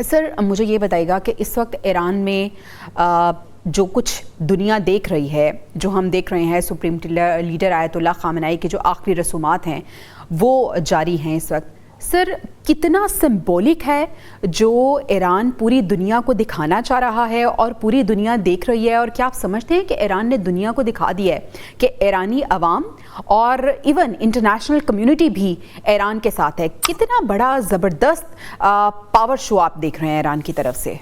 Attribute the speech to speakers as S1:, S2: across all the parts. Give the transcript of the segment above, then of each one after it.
S1: سر مجھے یہ بتائیے گا کہ اس وقت ایران میں جو کچھ دنیا دیکھ رہی ہے، جو ہم دیکھ رہے ہیں سپریم لیڈر آیت اللہ خامنہ ای کے جو آخری رسومات ہیں وہ جاری ہیں اس وقت، سر کتنا سمبولک ہے جو ایران پوری دنیا کو دکھانا چاہ رہا ہے اور پوری دنیا دیکھ رہی ہے؟ اور کیا آپ سمجھتے ہیں کہ ایران نے دنیا کو دکھا دیا ہے کہ ایرانی عوام اور ایون انٹرنیشنل کمیونٹی بھی ایران کے ساتھ ہے؟ کتنا بڑا زبردست پاور شو آپ دیکھ رہے ہیں ایران کی طرف سے؟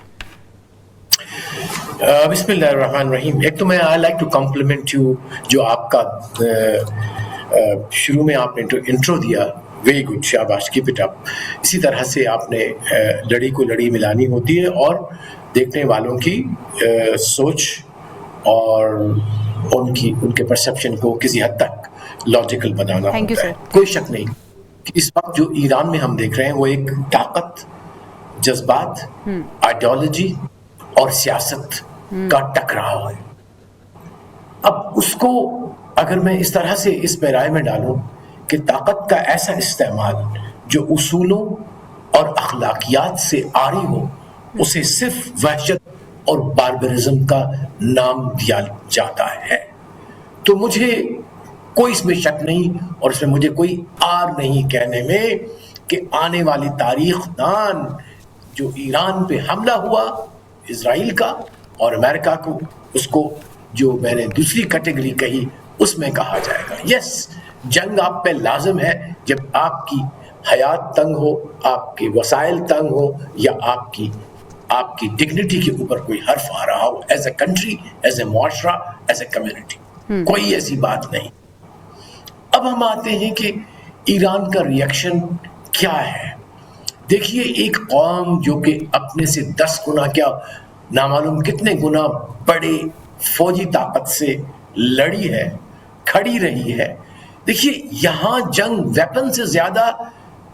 S2: بسم اللہ الرحمن الرحیم. ایک تو میں I like two complement you, جو آپ کا شروع میں آپ نے انٹرو دیا، ویری گڈ، شاباش، کیپ اٹ اپ. اسی طرح سے آپ نے لڑی کو لڑی ملانی ہوتی ہے اور دیکھنے والوں کی سوچ اور ان کے پرسپشن کو کسی حد تک لاجیکل بنانا ہوتا ہے. کوئی شک نہیں کہ اس وقت جو ایران میں ہم دیکھ رہے ہیں وہ ایک طاقت، جذبات، آئیڈیالوجی اور سیاست کا ٹکراؤ ہے. اب اس کو اگر میں اس طرح سے اس پیرائے میں ڈالوں کہ طاقت کا ایسا استعمال جو اصولوں اور اخلاقیات سے عاری ہو، اسے صرف وحشت اور باربرزم کا نام دیا جاتا ہے، تو مجھے کوئی اس میں شک نہیں اور اس میں مجھے کوئی آر نہیں کہنے میں کہ آنے والی تاریخ دان جو ایران پہ حملہ ہوا اسرائیل کا اور امریکہ کو، اس کو جو میں نے دوسری کیٹیگری کہی اس میں کہا جائے گا. یس، جنگ آپ پہ لازم ہے جب آپ کی حیات تنگ ہو، آپ کے وسائل تنگ ہو، یا آپ کی ڈگنیٹی کے اوپر کوئی حرف آ رہا ہو، as a country, as a معاشرہ، ایز اے کمیونٹی. کوئی ایسی بات نہیں. اب ہم آتے ہیں کہ ایران کا ریئیکشن کیا ہے. دیکھیے، ایک قوم جو کہ اپنے سے 10 گنا کیا نامعلوم کتنے گنا بڑے فوجی طاقت سے لڑی ہے، کھڑی رہی ہے. دیکھیے، یہاں جنگ ویپن سے زیادہ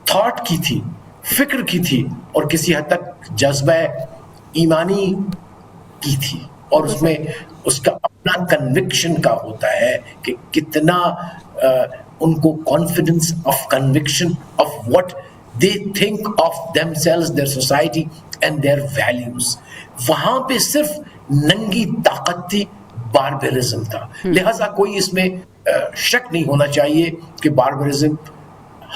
S2: تھاٹ کی تھی، فکر کی تھی، اور کسی حد تک جذبہ ایمانی کی تھی، اور اس میں اس کا اپنا کنوکشن کا ہوتا ہے کہ کتنا ان کو confidence of conviction of what they think of themselves, their society and their values. وہاں پہ صرف ننگی طاقت تھی، باربرزم تھا. لہٰذا کوئی اس میں شک نہیں ہونا چاہیے کہ باربرزم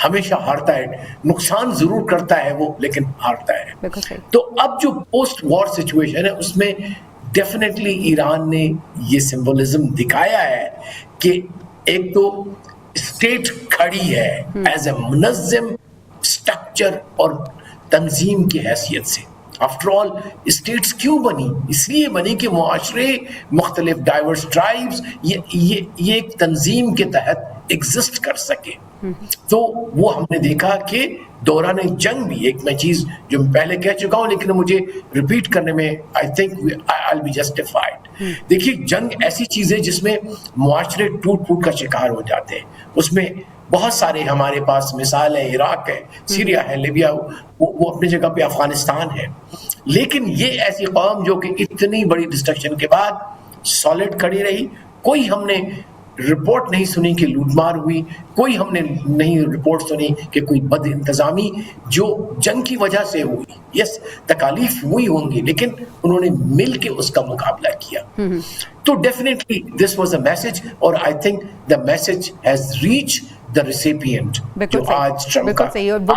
S2: ہمیشہ ہارتا ہے، نقصان ضرور کرتا ہے وہ، لیکن ہارتا ہے. تو اب جو پوسٹ وار سچویشن ہے اس میں ڈیفینیٹلی ایران نے یہ سمبولزم دکھایا ہے کہ ایک تو اسٹیٹ کھڑی ہے ایز اے منظم اسٹرکچر اور تنظیم کی حیثیت سے. آفٹر آل اسٹیٹس کیوں بنی؟ اس لیے بنی کہ معاشرے، مختلف ڈائیورس ٹرائبز یہ ایک تنظیم کے تحت ایگزسٹ کر سکے. تو وہ ہم نے دیکھا کہ دوران جنگ بھی ایک میں چیز جو میں پہلے کہہ چکا ہوں لیکن مجھے ریپیٹ کرنے میں I think I'll be justified. دیکھیے، جنگ ایسی چیز ہے جس میں معاشرے ٹوٹ پھوٹ کا شکار ہو جاتے ہیں. اس میں بہت سارے ہمارے پاس مثال ہے، عراق ہے، سیریا ہے، لیبیا، وہ اپنی جگہ پہ افغانستان ہے. لیکن یہ ایسی قوم جو کہ اتنی بڑی ڈسٹرکشن کے بعد سالڈ کھڑی رہی. کوئی ہم نے رپورٹ نہیں سنی کہ لوٹ مار ہوئی، کوئی ہم نے نہیں رپورٹ سنی کہ کوئی بد انتظامی جو جنگ کی وجہ سے ہوئی. یس، تکالیف ہوئی ہوں گی لیکن انہوں نے مل کے اس کا مقابلہ کیا. تو definitely this was a message, اور I think the message has reach the recipient جو آج ٹرمپ کا